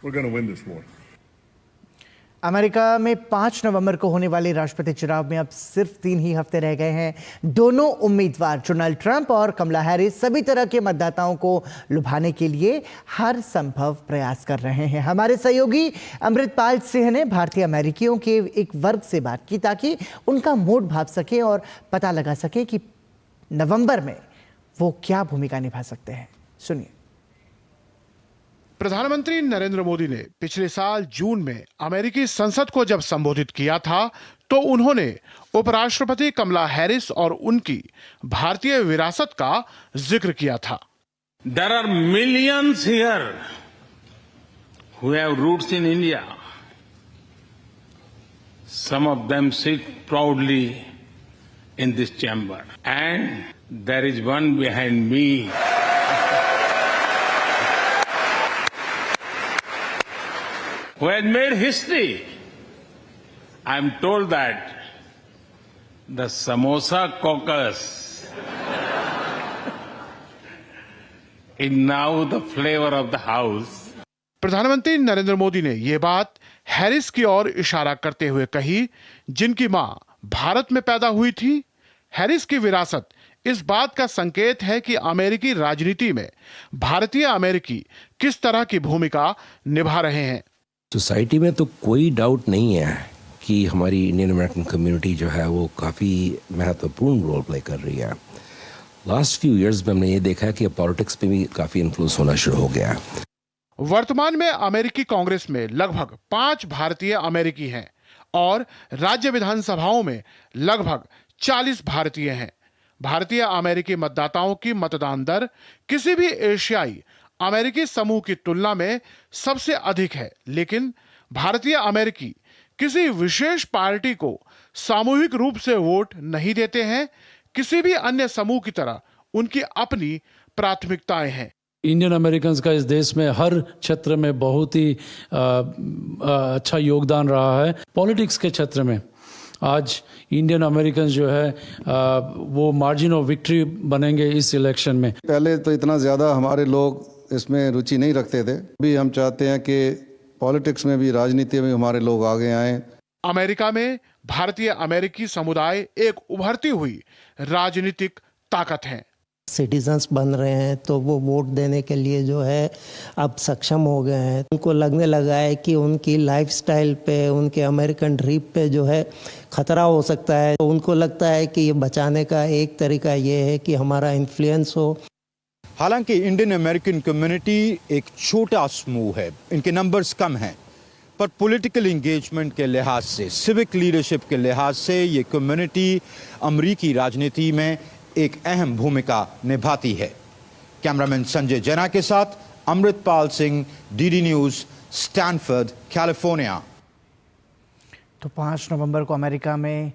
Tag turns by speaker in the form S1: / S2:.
S1: We're going to win this war.
S2: America में 5 नवंबर को होने वाले राष्ट्रपति चुनाव में अब सिर्फ 3 ही हफ्ते रह गए हैं। दोनों उम्मीदवार डोनाल्ड ट्रंप और कमला हैरिस सभी तरह के मतदाताओं को लुभाने के लिए हर संभव प्रयास कर रहे हैं। हमारे सहयोगी अमृतपाल सिंह ने भारतीय अमेरिकियों के एक वर्ग से बात की ताकि उनका मूड भाप सके और पता लगा सके कि नवंबर में वो क्या भूमिका निभा सकते हैं। सुनिए।
S3: प्रधानमंत्री नरेंद्र मोदी ने पिछले साल जून में अमेरिकी संसद को जब संबोधित किया था तो उन्होंने उपराष्ट्रपति कमला हैरिस और उनकी भारतीय विरासत का जिक्र किया था।
S4: There are millions here who have roots in India. Some of them sit proudly in this chamber, and there is one behind me. Who has made history. I'm told that the Samosa caucus is now the flavor of the house.
S3: प्रधानमंत्री नरेंद्र मोदी ने ये बात Harris की ओर इशारा करते हुए कही, जिनकी मां भारत में पैदा हुई थी। हैरिस की विरासत इस बात का संकेत है कि अमेरिकी राजनीति में भारतीय अमेरिकी किस तरह की भूमिका निभा रहे हैं।
S5: सोसाइटी में तो कोई डाउट नहीं है कि हमारी इंडियन अमेरिकन कम्युनिटी जो है वो काफ़ी महत्वपूर्ण रोल प्ले कर रही है। लास्ट फ्यू इयर्स में हमने ये देखा है कि पॉलिटिक्स पे भी काफ़ी इन्फ्लुएंस होना शुरू हो गया है।
S3: वर्तमान में अमेरिकी कांग्रेस में लगभग 5 भारतीय अमेरिकी हैं और राज्य विधानसभाओं में लगभग 40 भारतीय हैं। भारतीय अमेरिकी मतदाताओं की मतदान दर किसी भी एशियाई अमेरिकी समूह की तुलना में सबसे अधिक है, लेकिन भारतीय अमेरिकी किसी विशेष पार्टी को सामूहिक रूप से वोट नहीं देते हैं। किसी भी अन्य समूह की तरह उनकी अपनी प्राथमिकताएं हैं।
S6: इंडियन अमेरिकन्स का इस देश में हर क्षेत्र में बहुत ही अच्छा योगदान रहा है। पॉलिटिक्स के क्षेत्र में आज इंडियन अमेरिकन जो है वो मार्जिन ऑफ विक्ट्री बनेंगे इस इलेक्शन में।
S7: पहले तो इतना ज़्यादा हमारे लोग इसमें रुचि नहीं रखते थे। अभी हम चाहते हैं कि पॉलिटिक्स में भी, राजनीति में हमारे लोग आगे आएं।
S3: अमेरिका में भारतीय अमेरिकी समुदाय एक उभरती हुई राजनीतिक ताकत है।
S8: सिटीजन्स बन रहे हैं तो वो वोट देने के लिए जो है अब सक्षम हो गए हैं। उनको लगने लगा है कि उनकी लाइफस्टाइल पे, उनके अमेरिकन ड्रीम पे जो है खतरा हो सकता है। तो उनको लगता है कि ये बचाने का एक तरीका ये है कि हमारा इन्फ्लुएंस हो।
S9: हालांकि इंडियन अमेरिकन कम्युनिटी एक छोटा समूह है, इनके नंबर्स कम हैं, पर पॉलिटिकल एंगेजमेंट के लिहाज से, सिविक लीडरशिप के लिहाज से ये कम्युनिटी अमेरिकी राजनीति में एक अहम भूमिका निभाती है। कैमरामैन संजय जैना के साथ Amritpal Singh, DD news, Stanford, California.
S2: तो 5 नवंबर को अमेरिका में